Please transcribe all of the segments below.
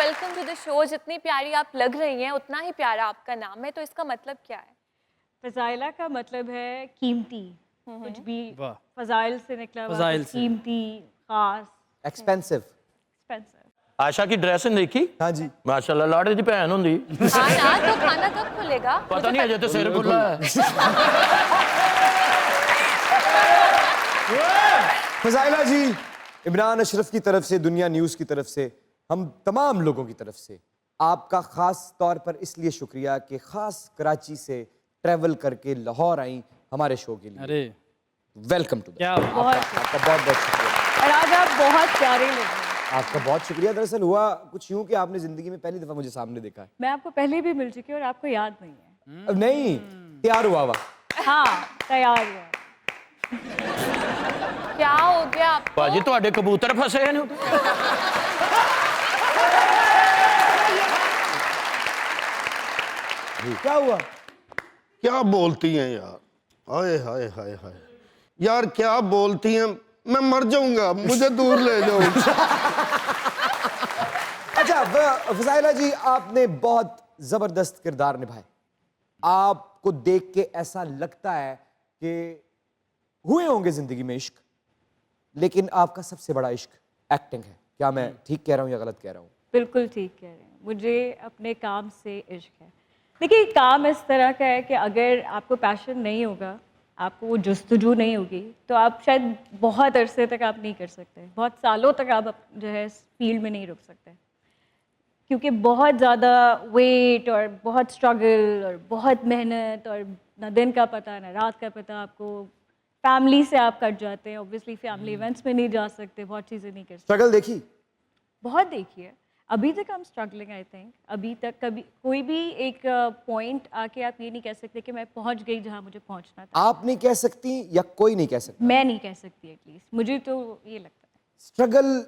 Welcome to the show. जितनी प्यारी आप लग रही हैं उतना ही प्यारा आपका नाम है, तो इसका मतलब क्या है? फजाइला का मतलब है कीमती, कुछ भी फजाइल से निकला हुआ, फजाइल कुछ से। कीमती, खास, एक्सपेंसिव। एक्सपेंसिव। आशा की ड्रेस देखी? हाँ जी। माशाल्लाह लाड़े दी भैन होंदी। हाँ ना, तो खाना कब खुलेगा? पता नहीं, अजय तो सिर खुला है। फजाइला जी, इमरान अशरफ की तरफ से, दुनिया न्यूज़ की तरफ से, हम तमाम लोगों की तरफ से आपका खास तौर पर इसलिए शुक्रिया कि खास कराची से ट्रैवल करके लाहौर आई हमारे शो के लिए। अरे वेलकम टू क्या आपका बहुत बहुत शुक्रिया। और आज आप बहुत प्यारे लग रहे हैं। आपका बहुत शुक्रिया। दरअसल हुआ कुछ यूं कि आपने जिंदगी में पहली दफा मुझे सामने देखा है। मैं आपको पहले भी मिल चुकी हूँ और आपको याद नहीं है। अब नहीं, तैयार हुआ हुआ। हाँ, तैयार हुआ। क्या हो गया आपको? भाजी ਤੁਹਾਡੇ कबूतर फसे हैं। क्या हुआ? क्या बोलती हैं यार, हाय हाय हाय हाय यार, क्या बोलती हैं। मैं मर जाऊंगा, मुझे दूर ले जाओ। अच्छा फजाइला जी, आपने बहुत जबरदस्त किरदार निभाए। आपको देख के ऐसा लगता है कि हुए होंगे जिंदगी में इश्क, लेकिन आपका सबसे बड़ा इश्क एक्टिंग है। क्या मैं ठीक कह रहा हूँ या गलत कह रहा हूँ? बिल्कुल ठीक कह रहे हैं। मुझे अपने काम से इश्क है। देखिए, काम इस तरह का है कि अगर आपको पैशन नहीं होगा, आपको वो जस्तजू नहीं होगी, तो आप शायद बहुत अरसे तक आप नहीं कर सकते, बहुत सालों तक आप जो है इस फील्ड में नहीं रुक सकते, क्योंकि बहुत ज़्यादा वेट और बहुत स्ट्रगल और बहुत मेहनत और ना दिन का पता ना रात का पता। आपको फैमिली से आप कट जाते हैं, ऑब्वियसली फैमिली इवेंट्स में नहीं जा सकते, बहुत चीज़ें नहीं कर सकते। स्ट्रगल देखी? बहुत देखी है। अभी तक हम स्ट्रगलिंग, आई थिंक। अभी तक कभी कोई भी एक पॉइंट आके आप ये नहीं कह सकते कि मैं पहुंच गई जहां मुझे पहुंचना था। आप नहीं कह सकती या कोई नहीं कह सकता? मैं नहीं कह सकती, एटलीस्ट मुझे तो ये लगता है। स्ट्रगल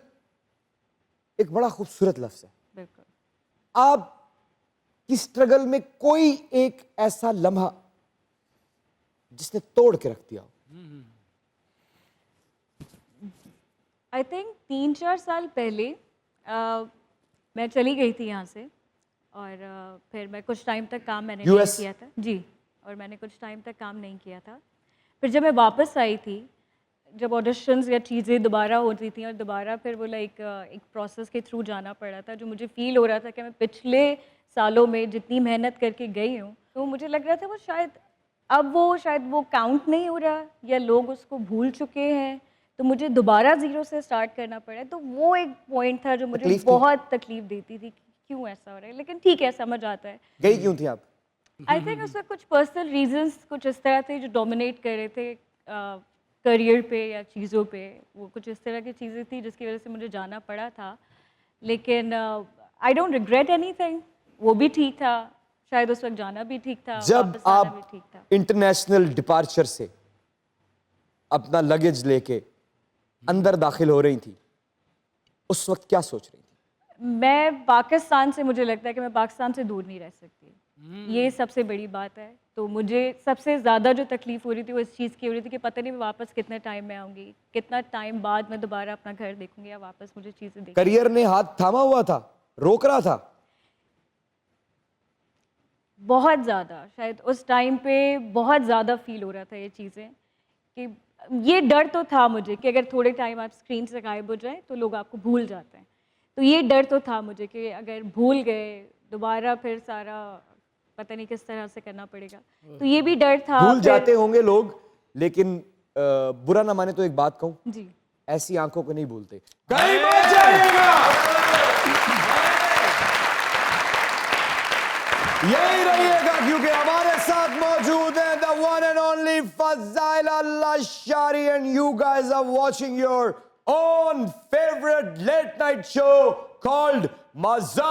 एक बड़ा खूबसूरत लफ्ज है। बिल्कुल। आप की स्ट्रगल में कोई एक ऐसा लम्हा जिसने तोड़ के रख दिया हो? आई थिंक 3-4 साल पहले मैं चली गई थी यहाँ से, और फिर मैं कुछ टाइम तक काम मैंने नहीं US? किया था जी, और मैंने कुछ टाइम तक काम नहीं किया था। फिर जब मैं वापस आई थी, जब ऑडिशंस या चीज़ें दोबारा होती थी और दोबारा फिर वो एक प्रोसेस के थ्रू जाना पड़ा था, जो मुझे फील हो रहा था कि मैं पिछले सालों में जितनी मेहनत करके गई हूँ, तो मुझे लग रहा था वो शायद वो काउंट नहीं हो रहा, या लोग उसको भूल चुके हैं, तो मुझे दोबारा ज़ीरो से स्टार्ट करना पड़ा। तो वो एक पॉइंट था जो मुझे बहुत तकलीफ देती थी कि क्यों ऐसा हो रहा है, लेकिन ठीक है, समझ आता है। गई क्यों थी आप? आई थिंक उसमें कुछ पर्सनल रीजंस कुछ इस तरह थे जो डोमिनेट कर रहे थे करियर पे या चीज़ों पे। वो कुछ इस तरह की चीज़ें थी जिसकी वजह से मुझे जाना पड़ा था, लेकिन आई डोंट रिग्रेट एनीथिंग। वो भी ठीक था, शायद उस वक्त जाना भी ठीक था, जब वापस आना भी आप ठीक था। इंटरनेशनल डिपार्चर से अपना लगेज लेके अंदर दाखिल हो रही थी, उस वक्त क्या सोच रही थी? मैं पाकिस्तान से, मुझे लगता है कि मैं पाकिस्तान से दूर नहीं रह सकती। ये सबसे बड़ी बात है। तो मुझे सबसे ज़्यादा जो तकलीफ़ हो रही थी वो इस चीज़ की हो रही थी कि पता नहीं मैं वापस कितने टाइम में आऊँगी, कितना टाइम बाद मैं दोबारा अपना घर देखूंगी या वापस मुझे चीज़ें देखूंगी। करियर ने हाथ थामा हुआ था, रोक रहा था? बहुत ज़्यादा, शायद उस टाइम पे बहुत ज़्यादा फील हो रहा था ये चीज़ें, कि ये डर तो था मुझे कि अगर थोड़े टाइम आप स्क्रीन से गायब हो जाए तो लोग आपको भूल जाते हैं। तो ये डर तो था मुझे कि अगर भूल गए दोबारा फिर सारा पता नहीं किस तरह से करना पड़ेगा, तो ये भी डर था। भूल जाते होंगे लोग, लेकिन बुरा ना माने तो एक बात कहूं, जी, ऐसी आंखों को नहीं भूलते। कहीं मत जाइएगा, यही रहिएगा, क्योंकि हमारे साथ मौजूद है the one and only Fazila Lashyari, and you guys are watching your own favorite late night show called Mazak